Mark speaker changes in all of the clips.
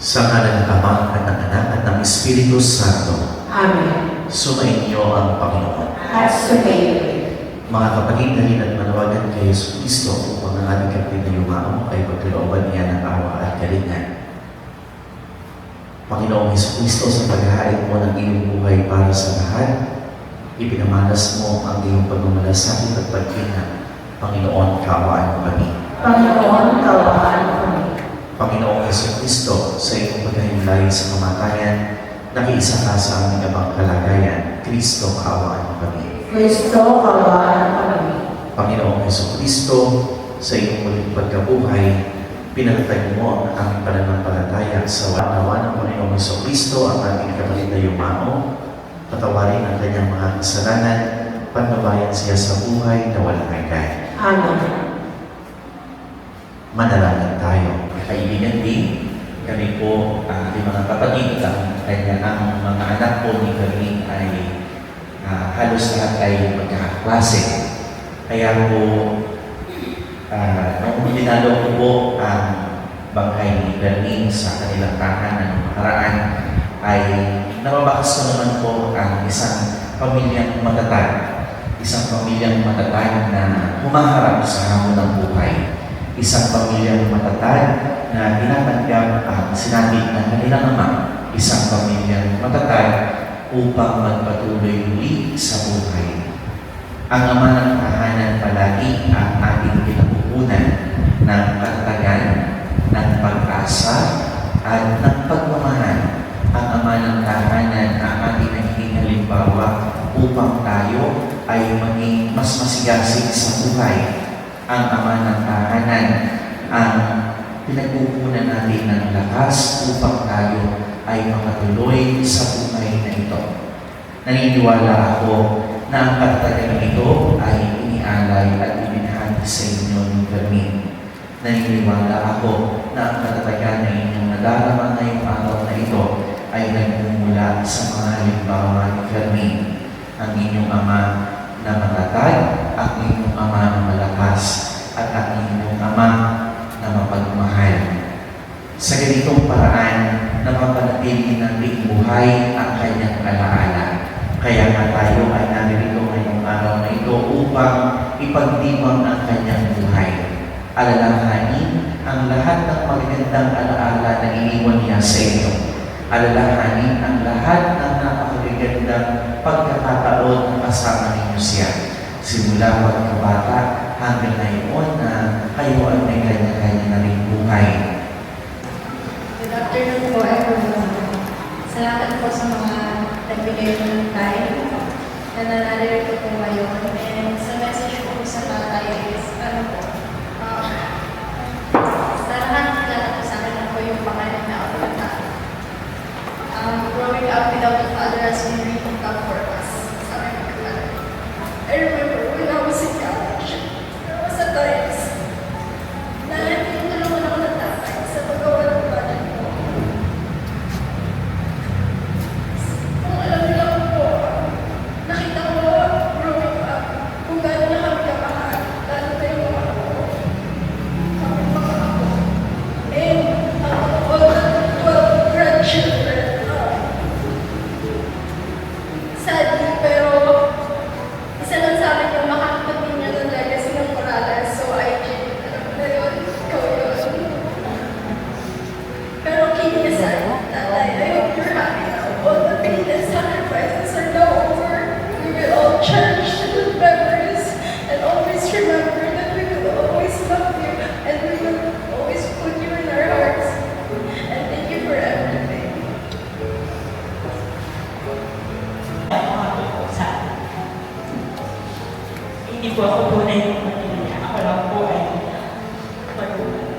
Speaker 1: Sa ngalan ng Ama at ng Anak at ng Espiritu Santo.
Speaker 2: Amen.
Speaker 1: Sumainyo ang Panginoon.
Speaker 2: At sumainyo.
Speaker 1: Mga kapatid, halin at manawagan kay Yesu Cristo upang ang ating kapatid na yumao ay pagkalooban niya ng awa at kalingan. Panginoong Yesu Cristo, sa paghahain mo ng iyong buhay para sa lahat, ipinamalas mo ang iyong pagmamalasakit at pagkinang. Panginoon, kaawaan mo kami.
Speaker 2: Panginoon, kaawaan mo kami.
Speaker 1: Panginoong Yesu Cristo, sa iyong paghahimlay sa kamatayan, nakiisa ka sa aming abang kalagayan. Kristo, kaawaan mo kami.
Speaker 2: Kristo, kaawaan mo kami.
Speaker 1: Panginoong Yesu Cristo, sa iyong muling pagkabuhay, pinatag mo ang aming pananampalataya sa wanawa ng Panginoong Yesu Cristo, ang ating kapatid na yumao, patawarin ang kanyang mga kasalanan, pagbabayan siya sa buhay na walang hanggan.
Speaker 2: Amen.
Speaker 1: Manalangin tayo. Kaibigan din, kami po, mga kapatid, ang mga anak po ni Carlene ay halos lahat ay magkakaklase. Kaya po, nung dinalo ko po ang bangkay ni Carlene sa kanilang tahanan ng nakaraan, ay nababakas ko naman po ang isang pamilyang matatag. Isang pamilyang matatag na humaharap sa hamon ng buhay. Isang pamilyang matatag na tinatanggap ang sinabi ng kanilang ama. Isang pamilyang matatag upang magpatuloy muli sa buhay. Ang ama ng tahanan palagi ang ating pinapupunan ng katatagan, ng pag-asa, at ng pagmamahal. Ang ama ng tahanan ang ating naging halimbawa upang tayo ay maging mas masigasig sa buhay. Ang ama ng tahanan ang pinagkukunan natin ng lakas upang tayo ay makatuloy sa buhay na ito. Naniniwala ako na ang katatagan ito ay inialay at ibinahagi sa inyo ni Carlene. Naniniwala ako na ang katatagan na inyong nadarama ngayong araw na ito ay nagmumula sa mga halimbawa ni Carlene. Ang inyong ama na matatag, ang inyong ama na malakas, at ang inyong ama na mapagmahal. Sa ganitong paraan, napapanatili nating buhay ang kanyang alaala. Kaya nga tayo ay narito ngayong araw na ito upang ipagdiwang ang kanyang buhay. Alalahanin ang lahat ng magagandang alaala na iniwan niya sa inyo. Alalahanin ang lahat ng napakagandang pagkakataon na kasama ninyo siya. Simula pagkabata hanggang ngayon na kayo ay may kanya-kanya na rin buhay.
Speaker 3: Good afternoon po everyone. Salamat po sa mga nagbigay ng time na nanarito po ngayon. And sa message po sa tatay is, sa lahat na sa akin po yung pangalan na Alberta. Growing up without a father has been really tough for us. Sabi ko ka. I remember when I was in college, there was a times na tinulungan ako ng tatay sa paggawa ng budget ko. Kung alam niyo lang po, nakita ko growing up kung gaano na kami kamahal, lalo na yung mga ako, kami mga ako. And all the 12 grandchildren, sadly, pero isa lang sa akin yung makakapagin niya ng legacy ng Morales. So I did, alam mo na yun, ikaw yun. Pero kinis tatay, I hope you're happy now. All the pain and sacrifices are now over. We will all cherish the good memories and always remember that we will always love you and we will always put you in our hearts. And thank you for everything.
Speaker 4: Hindi po ako tunay ng pamilya. Ako lang po ay magulang.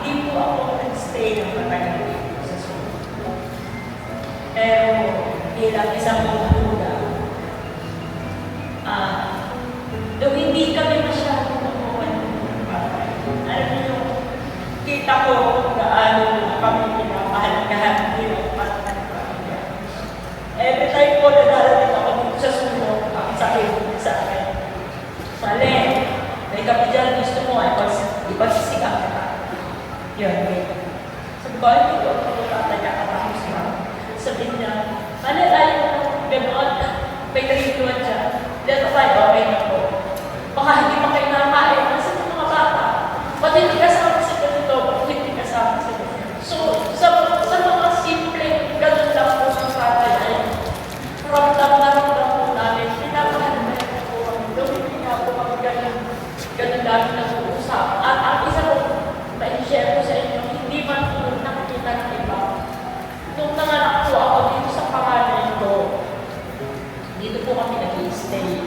Speaker 4: Hindi po ako nag-stay ng matagal dito sa school. Pero bilang isang magulang, though hindi kami masyadong nakuha ng bagay. Alam niyo, kita ko kung gaano kami pinapahalagaan bilang part ng pamilya. Every time po na darating ako dito sa sulok, ang sakit sa akin. Mali, may kami dyan gusto mo ay ipagsisigaw ka. Yun, wait. Sabi ko, hindi ko ako tataya ka tapos na. Sabi niya, malalayo mo, gano'n, may nagituan siya. Dito tayo, okay na po. Baka hindi pa kayo nakain. Nasa mga bata. Ba't hindi kasama sa ganito? Ba't hindi kasama sa ganito? So, sa mga simple, gano'n lang po sa tatay ay ramdam na ramdam po namin. Pinapahal na rin po kami. Gawin nga po kami ganun dami nag-uusap. At ang isa po, ma-share ko sa inyo, hindi man po nakikita ng iba. Nung nanganak po ako dito sa pangalan ko, dito po kami nag-i-stay.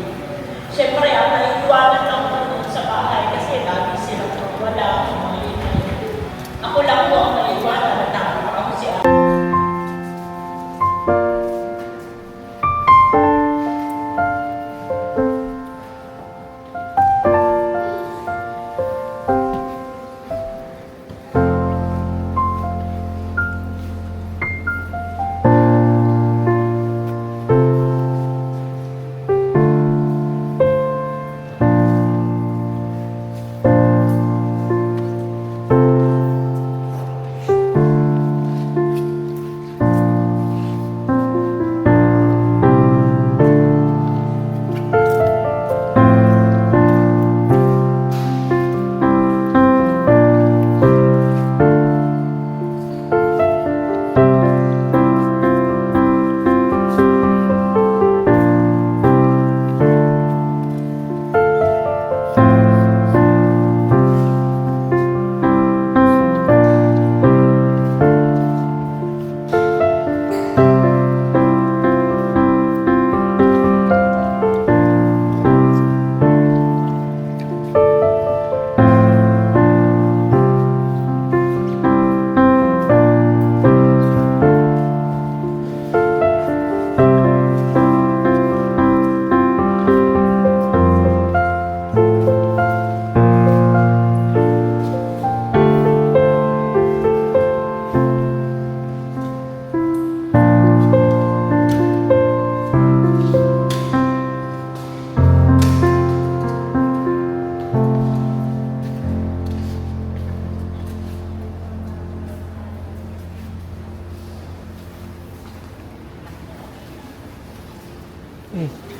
Speaker 4: Siyempre, ang naiiwanan lang po doon sa bahay kasi lagi silang wala akong mga ina. Ako lang po ang naiiwanan at nakakita ko si Ate.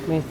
Speaker 5: May